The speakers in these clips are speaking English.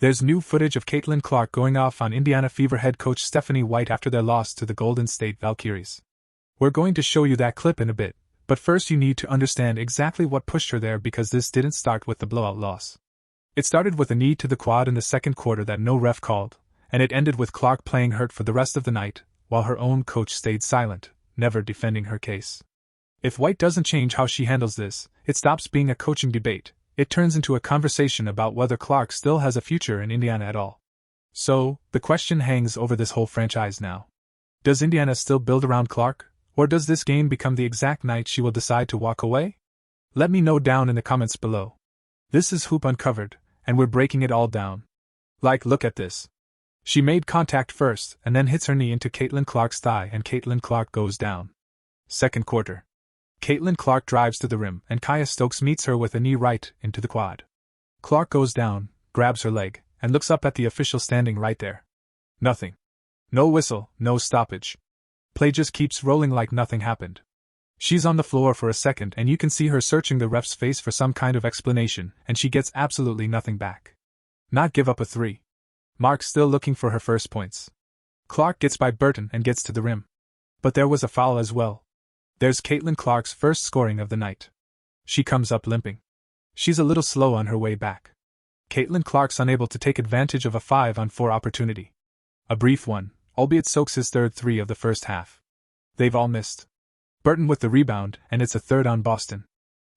There's new footage of Caitlin Clark going off on Indiana Fever head coach Stephanie White after their loss to the Golden State Valkyries. We're going to show you that clip in a bit, but first you need to understand exactly what pushed her there, because this didn't start with the blowout loss. It started with a knee to the quad in the second quarter that no ref called, and it ended with Clark playing hurt for the rest of the night, while her own coach stayed silent, never defending her case. If White doesn't change how she handles this, it stops being a coaching debate. It turns into a conversation about whether Clark still has a future in Indiana at all. So, the question hangs over this whole franchise now. Does Indiana still build around Clark, or does this game become the exact night she will decide to walk away? Let me know down in the comments below. This is Hoop Uncovered, and we're breaking it all down. Look at this. She made contact first, and then hits her knee into Caitlin Clark's thigh, and Caitlin Clark goes down. Second quarter. Caitlin Clark drives to the rim, and Kaya Stokes meets her with a knee right into the quad. Clark goes down, grabs her leg, and looks up at the official standing right there. Nothing. No whistle, no stoppage. Play just keeps rolling like nothing happened. She's on the floor for a second, and you can see her searching the ref's face for some kind of explanation, and she gets absolutely nothing back. Not give up a three. Mark still looking for her first points. Clark gets by Burton and gets to the rim. But there was a foul as well. There's Caitlin Clark's first scoring of the night. She comes up limping. She's a little slow on her way back. Caitlin Clark's unable to take advantage of a 5-on-4 opportunity. A brief one, albeit Stokes' third three of the first half. They've all missed. Burton with the rebound, and it's a third on Boston.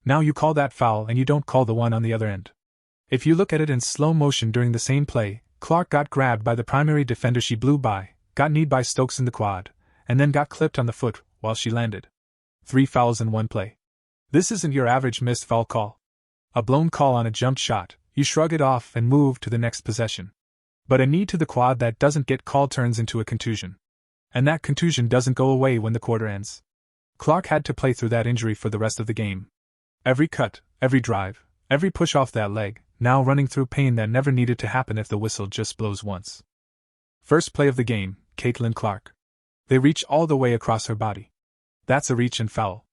Now you call that foul and you don't call the one on the other end. If you look at it in slow motion during the same play, Clark got grabbed by the primary defender she blew by, got kneed by Stokes in the quad, and then got clipped on the foot while she landed. 3 fouls in one play. This isn't your average missed foul call. A blown call on a jump shot, you shrug it off and move to the next possession. But a knee to the quad that doesn't get called turns into a contusion. And that contusion doesn't go away when the quarter ends. Clark had to play through that injury for the rest of the game. Every cut, every drive, every push off that leg, now running through pain that never needed to happen if the whistle just blows once. First play of the game, Caitlin Clark. They reach all the way across her body. That's a reach and foul.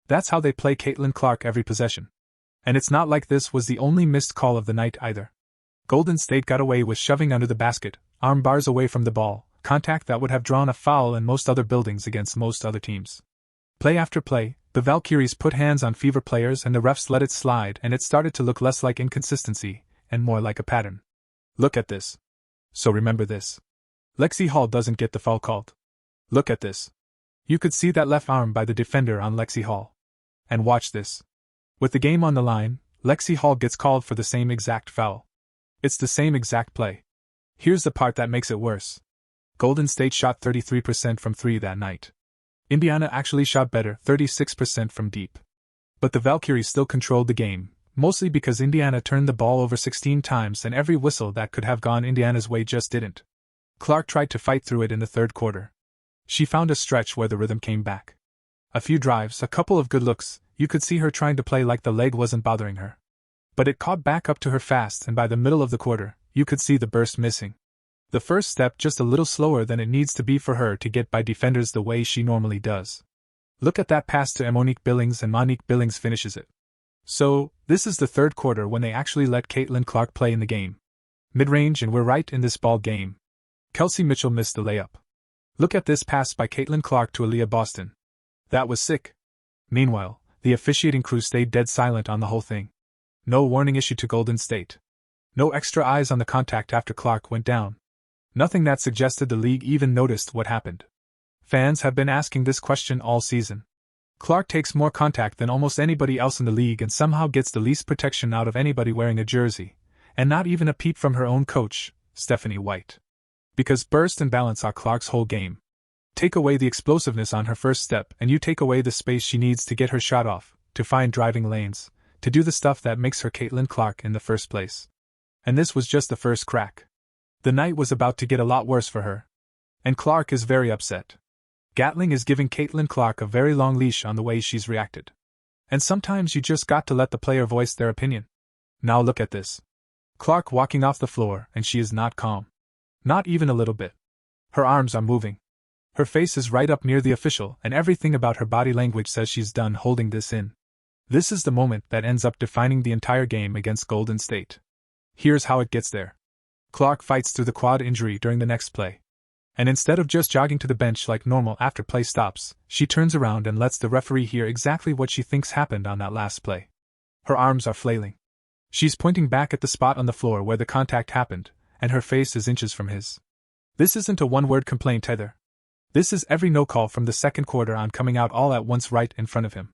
That's how they play Caitlin Clark every possession. And it's not like this was the only missed call of the night either. Golden State got away with shoving under the basket, arm bars away from the ball, contact that would have drawn a foul in most other buildings against most other teams. Play after play, the Valkyries put hands on Fever players and the refs let it slide, and it started to look less like inconsistency, and more like a pattern. Look at this. So remember this. Lexi Hall doesn't get the foul called. Look at this. You could see that left arm by the defender on Lexi Hall. And watch this. With the game on the line, Lexi Hall gets called for the same exact foul. It's the same exact play. Here's the part that makes it worse. Golden State shot 33% from 3 that night. Indiana actually shot better, 36% from deep. But the Valkyries still controlled the game, mostly because Indiana turned the ball over 16 times and every whistle that could have gone Indiana's way just didn't. Clark tried to fight through it in the third quarter. She found a stretch where the rhythm came back. A few drives, a couple of good looks, you could see her trying to play like the leg wasn't bothering her. But it caught back up to her fast, and by the middle of the quarter, you could see the burst missing. The first step just a little slower than it needs to be for her to get by defenders the way she normally does. Look at that pass to Monique Billings, and Monique Billings finishes it. So, this is the third quarter when they actually let Caitlin Clark play in the game. Mid-range, and we're right in this ball game. Kelsey Mitchell missed the layup. Look at this pass by Caitlin Clark to Aaliyah Boston. That was sick. Meanwhile, the officiating crew stayed dead silent on the whole thing. No warning issued to Golden State. No extra eyes on the contact after Clark went down. Nothing that suggested the league even noticed what happened. Fans have been asking this question all season. Clark takes more contact than almost anybody else in the league and somehow gets the least protection out of anybody wearing a jersey, and not even a peep from her own coach, Stephanie White. Because burst and balance are Clark's whole game. Take away the explosiveness on her first step and you take away the space she needs to get her shot off, to find driving lanes, to do the stuff that makes her Caitlin Clark in the first place. And this was just the first crack. The night was about to get a lot worse for her. And Clark is very upset. Gatling is giving Caitlin Clark a very long leash on the way she's reacted. And sometimes you just got to let the player voice their opinion. Now look at this. Clark walking off the floor, and she is not calm. Not even a little bit. Her arms are moving. Her face is right up near the official, and everything about her body language says she's done holding this in. This is the moment that ends up defining the entire game against Golden State. Here's how it gets there. Clark fights through the quad injury during the next play. And instead of just jogging to the bench like normal after play stops, she turns around and lets the referee hear exactly what she thinks happened on that last play. Her arms are flailing. She's pointing back at the spot on the floor where the contact happened, and her face is inches from his. This isn't a one-word complaint either. This is every no call from the second quarter on coming out all at once right in front of him.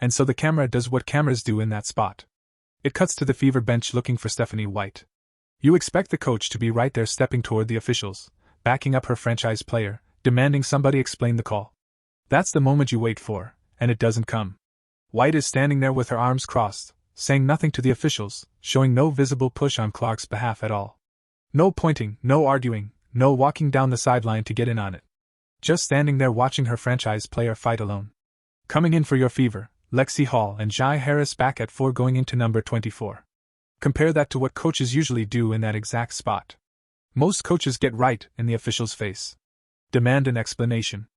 And so the camera does what cameras do in that spot. It cuts to the Fever bench looking for Stephanie White. You expect the coach to be right there stepping toward the officials, backing up her franchise player, demanding somebody explain the call. That's the moment you wait for, and it doesn't come. White is standing there with her arms crossed, saying nothing to the officials, showing no visible push on Clark's behalf at all. No pointing, no arguing, no walking down the sideline to get in on it. Just standing there watching her franchise player fight alone. Coming in for your Fever, Lexi Hall and Jai Harris back at 4 going into number 24. Compare that to what coaches usually do in that exact spot. Most coaches get right in the official's face. Demand an explanation.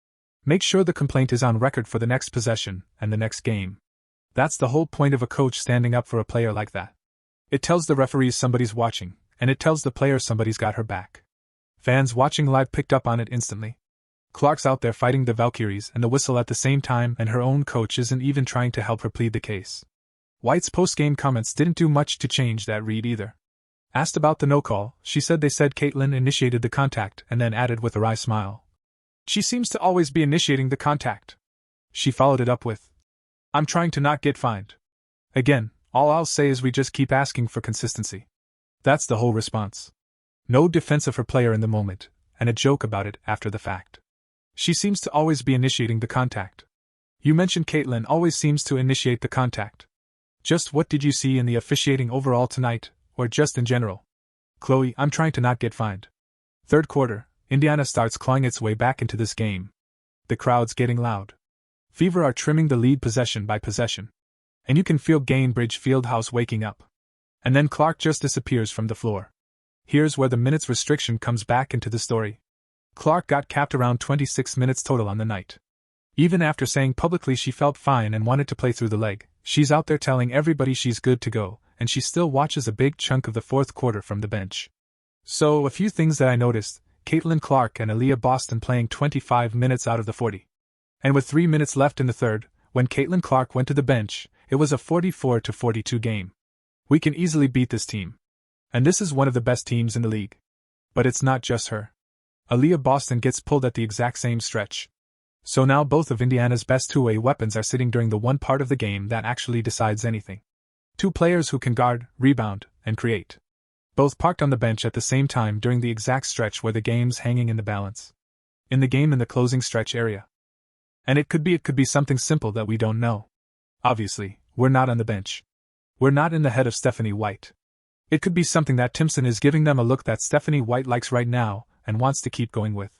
Make sure the complaint is on record for the next possession and the next game. That's the whole point of a coach standing up for a player like that. It tells the referees somebody's watching, and it tells the player somebody's got her back. Fans watching live picked up on it instantly. Clark's out there fighting the Valkyries and the whistle at the same time, and her own coach isn't even trying to help her plead the case. White's post-game comments didn't do much to change that read either. Asked about the no call, she said they said Caitlin initiated the contact and then added with a wry smile. She seems to always be initiating the contact. She followed it up with, I'm trying to not get fined. Again, all I'll say is we just keep asking for consistency. That's the whole response. No defense of her player in the moment, and a joke about it after the fact. She seems to always be initiating the contact. You mentioned Caitlin always seems to initiate the contact. Just what did you see in the officiating overall tonight, or just in general? Chloe, I'm trying to not get fined. Third quarter, Indiana starts clawing its way back into this game. The crowd's getting loud. Fever are trimming the lead possession by possession. And you can feel Gainbridge Fieldhouse waking up. And then Clark just disappears from the floor. Here's where the minutes restriction comes back into the story. Clark got capped around 26 minutes total on the night. Even after saying publicly she felt fine and wanted to play through the leg, she's out there telling everybody she's good to go, and she still watches a big chunk of the fourth quarter from the bench. So, a few things that I noticed: Caitlin Clark and Aaliyah Boston playing 25 minutes out of the 40. And with 3 minutes left in the third, when Caitlin Clark went to the bench, it was a 44-42 game. We can easily beat this team. And this is one of the best teams in the league. But it's not just her. Aaliyah Boston gets pulled at the exact same stretch. So now both of Indiana's best two-way weapons are sitting during the one part of the game that actually decides anything. Two players who can guard, rebound, and create. Both parked on the bench at the same time during the exact stretch where the game's hanging in the balance. In the game in the closing stretch area. And it could be something simple that we don't know. Obviously, we're not on the bench. We're not in the head of Stephanie White. It could be something that Timpson is giving them a look that Stephanie White likes right now and wants to keep going with.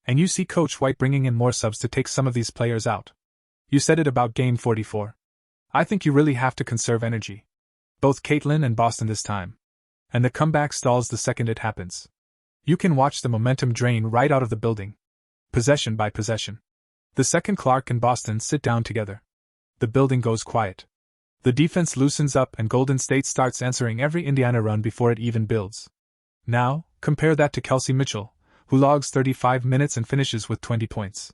And you see Coach White bringing in more subs to take some of these players out. You said it about Game 44. I think you really have to conserve energy. Both Caitlin and Boston this time. And the comeback stalls the second it happens. You can watch the momentum drain right out of the building. Possession by possession. The second Clark and Boston sit down together. The building goes quiet. The defense loosens up and Golden State starts answering every Indiana run before it even builds. Now, compare that to Kelsey Mitchell, who logs 35 minutes and finishes with 20 points.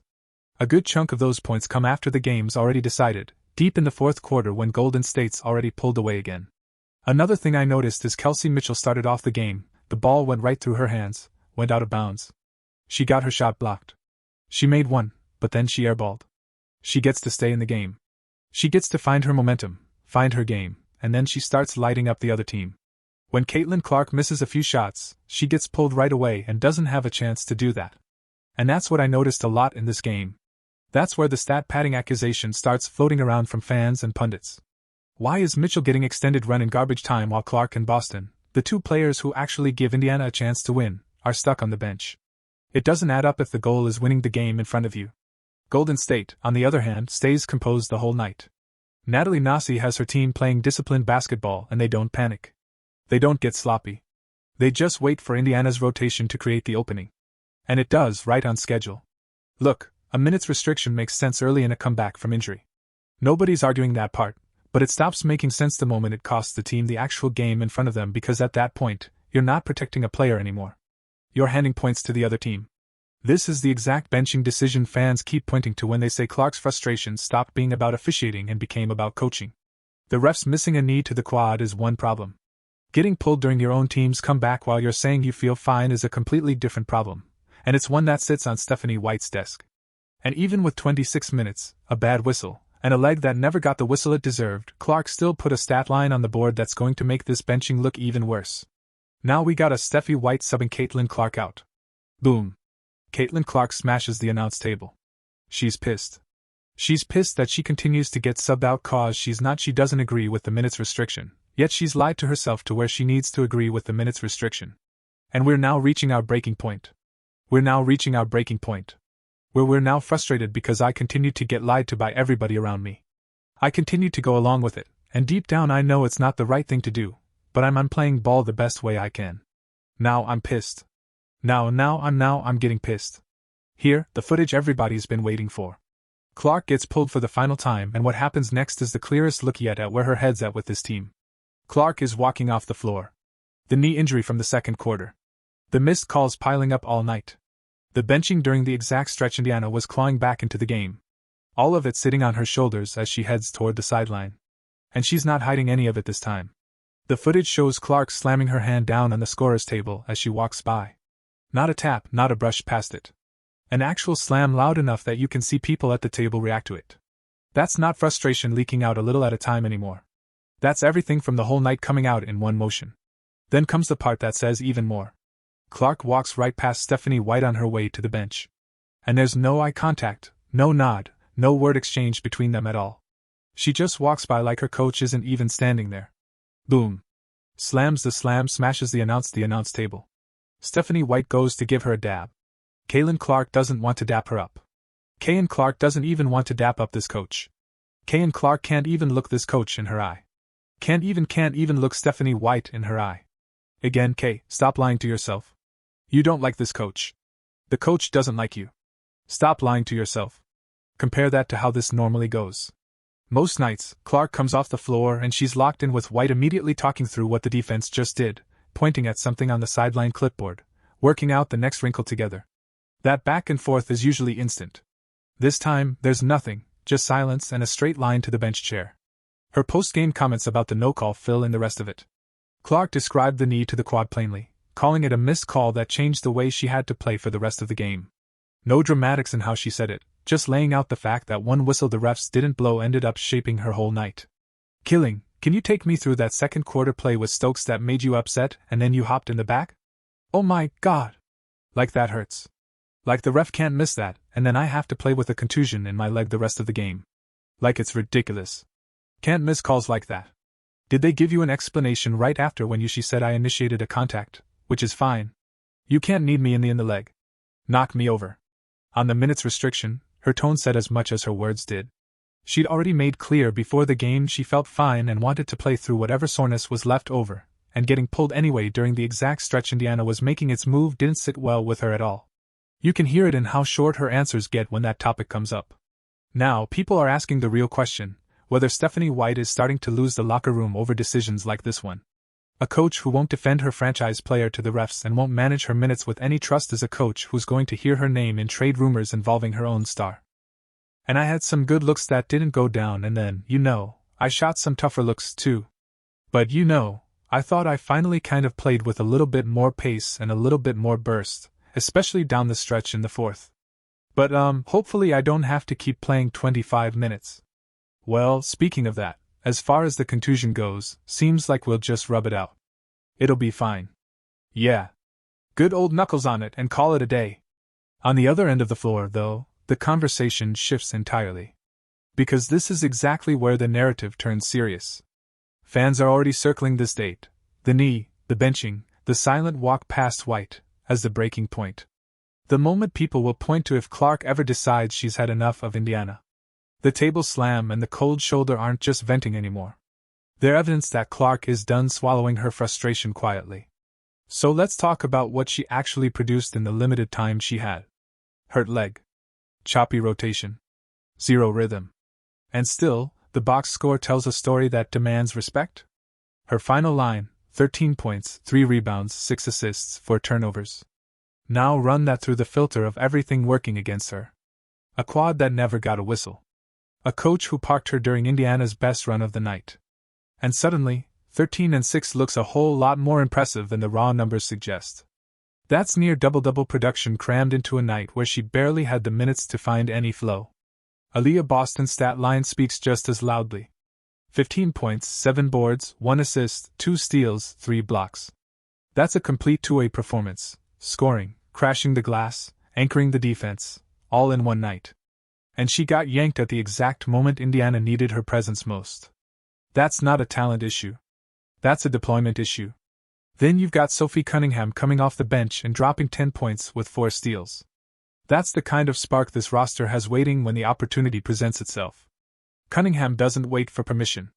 A good chunk of those points come after the game's already decided, deep in the fourth quarter when Golden State's already pulled away again. Another thing I noticed is Kelsey Mitchell started off the game, the ball went right through her hands, went out of bounds. She got her shot blocked. She made one, but then she airballed. She gets to stay in the game. She gets to find her momentum, find her game, and then she starts lighting up the other team. When Caitlin Clark misses a few shots, she gets pulled right away and doesn't have a chance to do that. And that's what I noticed a lot in this game. That's where the stat padding accusation starts floating around from fans and pundits. Why is Mitchell getting extended run in garbage time while Clark and Boston, the two players who actually give Indiana a chance to win, are stuck on the bench? It doesn't add up if the goal is winning the game in front of you. Golden State, on the other hand, stays composed the whole night. Natalie Nasi has her team playing disciplined basketball and they don't panic. They don't get sloppy. They just wait for Indiana's rotation to create the opening. And it does, right on schedule. Look, a minute's restriction makes sense early in a comeback from injury. Nobody's arguing that part, but it stops making sense the moment it costs the team the actual game in front of them because at that point, you're not protecting a player anymore. You're handing points to the other team. This is the exact benching decision fans keep pointing to when they say Clark's frustration stopped being about officiating and became about coaching. The refs missing a knee to the quad is one problem. Getting pulled during your own team's comeback while you're saying you feel fine is a completely different problem, and it's one that sits on Stephanie White's desk. And even with 26 minutes, a bad whistle, and a leg that never got the whistle it deserved, Clark still put a stat line on the board that's going to make this benching look even worse. Now we got a Steffi White subbing Caitlin Clark out. Boom. Caitlin Clark smashes the announce table. She's pissed. She's pissed that she continues to get subbed out cause she doesn't agree with the minutes restriction, yet she's lied to herself to where she needs to agree with the minutes restriction. And we're now reaching our breaking point. We're now frustrated because I continue to get lied to by everybody around me. I continue to go along with it, and deep down I know it's not the right thing to do, but I'm playing ball the best way I can. Now I'm pissed. I'm getting pissed. Here, the footage everybody's been waiting for. Clark gets pulled for the final time, and what happens next is the clearest look yet at where her head's at with this team. Clark is walking off the floor. The knee injury from the second quarter. The missed calls piling up all night. The benching during the exact stretch Indiana was clawing back into the game. All of it sitting on her shoulders as she heads toward the sideline. And she's not hiding any of it this time. The footage shows Clark slamming her hand down on the scorer's table as she walks by. Not a tap, not a brush past it. An actual slam loud enough that you can see people at the table react to it. That's not frustration leaking out a little at a time anymore. That's everything from the whole night coming out in one motion. Then comes the part that says even more. Clark walks right past Stephanie White on her way to the bench. And there's no eye contact, no nod, no word exchange between them at all. She just walks by like her coach isn't even standing there. Boom. Slams the slam, smashes the announce table. Stephanie White goes to give her a dab. Caitlin Clark doesn't want to dap her up. Kayan Clark doesn't even want to dap up this coach. Kayan Clark can't even look this coach in her eye. Can't even look Stephanie White in her eye. Again, Kay, stop lying to yourself. You don't like this coach. The coach doesn't like you. Stop lying to yourself. Compare that to how this normally goes. Most nights, Clark comes off the floor and she's locked in with White immediately talking through what the defense just did, pointing at something on the sideline clipboard, working out the next wrinkle together. That back and forth is usually instant. This time, there's nothing, just silence and a straight line to the bench chair. Her post-game comments about the no-call fill in the rest of it. Clark described the knee to the quad plainly, calling it a missed call that changed the way she had to play for the rest of the game. No dramatics in how she said it, just laying out the fact that one whistle the refs didn't blow ended up shaping her whole night. Killing, can you take me through that second quarter play with Stokes that made you upset and then you hopped in the back? Oh my God! Like that hurts. Like the ref can't miss that, and then I have to play with a contusion in my leg the rest of the game. Like it's ridiculous. Can't miss calls like that. Did they give you an explanation right after when she said I initiated a contact, which is fine. You can't need me in the leg. Knock me over. On the minutes restriction, her tone said as much as her words did. She'd already made clear before the game she felt fine and wanted to play through whatever soreness was left over, and getting pulled anyway during the exact stretch Indiana was making its move didn't sit well with her at all. You can hear it in how short her answers get when that topic comes up. Now, people are asking the real question, whether Stephanie White is starting to lose the locker room over decisions like this one. A coach who won't defend her franchise player to the refs and won't manage her minutes with any trust is a coach who's going to hear her name in trade rumors involving her own star. And I had some good looks that didn't go down and then, I shot some tougher looks too. But I thought I finally kind of played with a little bit more pace and a little bit more burst, especially down the stretch in the fourth. But hopefully I don't have to keep playing 25 minutes. Well, speaking of that, as far as the contusion goes, seems like we'll just rub it out. It'll be fine. Yeah. Good old knuckles on it and call it a day. On the other end of the floor, though, the conversation shifts entirely. Because this is exactly where the narrative turns serious. Fans are already circling this date, the knee, the benching, the silent walk past White, as the breaking point. The moment people will point to if Clark ever decides she's had enough of Indiana. The table slam and the cold shoulder aren't just venting anymore. They're evidence that Clark is done swallowing her frustration quietly. So let's talk about what she actually produced in the limited time she had. Hurt leg. Choppy rotation. Zero rhythm. And still, the box score tells a story that demands respect? Her final line, 13 points, 3 rebounds, 6 assists, 4 turnovers. Now run that through the filter of everything working against her. A quad that never got a whistle. A coach who parked her during Indiana's best run of the night. And suddenly, 13-6 looks a whole lot more impressive than the raw numbers suggest. That's near double-double production crammed into a night where she barely had the minutes to find any flow. Aaliyah Boston's stat line speaks just as loudly. 15 points, 7 boards, 1 assist, 2 steals, 3 blocks. That's a complete two-way performance, scoring, crashing the glass, anchoring the defense, all in one night. And she got yanked at the exact moment Indiana needed her presence most. That's not a talent issue. That's a deployment issue. Then you've got Sophie Cunningham coming off the bench and dropping 10 points with 4 steals. That's the kind of spark this roster has waiting when the opportunity presents itself. Cunningham doesn't wait for permission.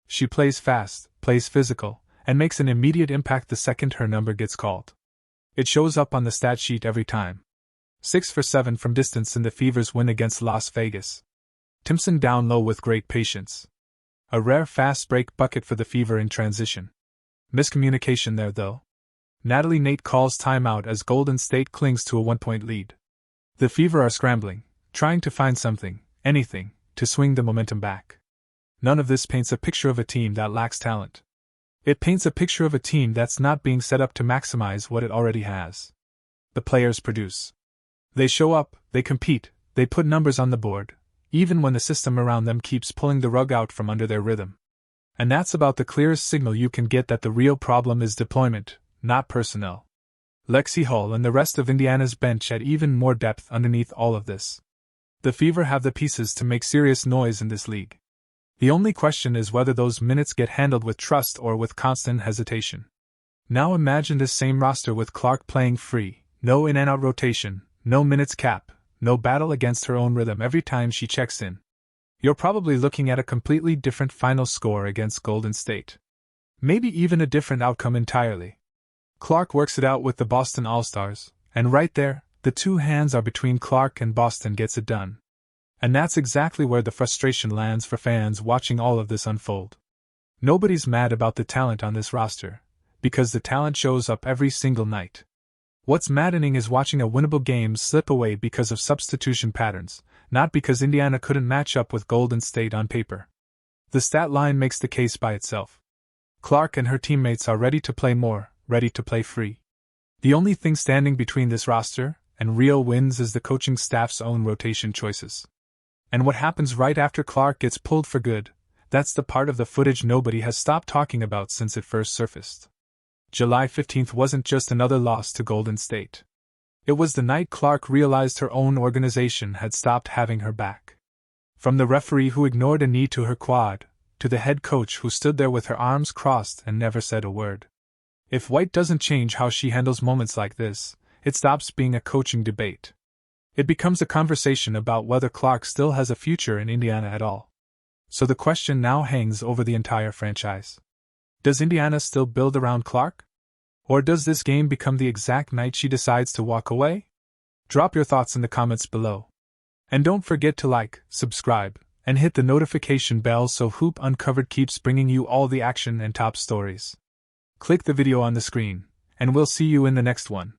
She plays fast, plays physical, and makes an immediate impact the second her number gets called. It shows up on the stat sheet every time. 6 for 7 from distance in the Fever's win against Las Vegas. Timpson down low with great patience. A rare fast break bucket for the Fever in transition. Miscommunication there though. Natalie Nate calls timeout as Golden State clings to a 1-point lead. The Fever are scrambling, trying to find something, anything, to swing the momentum back. None of this paints a picture of a team that lacks talent. It paints a picture of a team that's not being set up to maximize what it already has. The players produce. They show up, they compete, they put numbers on the board, even when the system around them keeps pulling the rug out from under their rhythm. And that's about the clearest signal you can get that the real problem is deployment, not personnel. Lexi Hull and the rest of Indiana's bench add even more depth underneath all of this. The Fever have the pieces to make serious noise in this league. The only question is whether those minutes get handled with trust or with constant hesitation. Now imagine this same roster with Clark playing free, no in and out rotation, no minutes cap, no battle against her own rhythm every time she checks in. You're probably looking at a completely different final score against Golden State. Maybe even a different outcome entirely. Clark works it out with the Boston All-Stars, and right there, the two hands are between Clark and Boston gets it done. And that's exactly where the frustration lands for fans watching all of this unfold. Nobody's mad about the talent on this roster, because the talent shows up every single night. What's maddening is watching a winnable game slip away because of substitution patterns, not because Indiana couldn't match up with Golden State on paper. The stat line makes the case by itself. Clark and her teammates are ready to play more, ready to play free. The only thing standing between this roster and real wins is the coaching staff's own rotation choices. And what happens right after Clark gets pulled for good, that's the part of the footage nobody has stopped talking about since it first surfaced. July 15th wasn't just another loss to Golden State. It was the night Clark realized her own organization had stopped having her back. From the referee who ignored a knee to her quad, to the head coach who stood there with her arms crossed and never said a word. If White doesn't change how she handles moments like this, it stops being a coaching debate. It becomes a conversation about whether Clark still has a future in Indiana at all. So the question now hangs over the entire franchise. Does Indiana still build around Clark? Or does this game become the exact night she decides to walk away? Drop your thoughts in the comments below. And don't forget to like, subscribe, and hit the notification bell so Hoop Uncovered keeps bringing you all the action and top stories. Click the video on the screen, and we'll see you in the next one.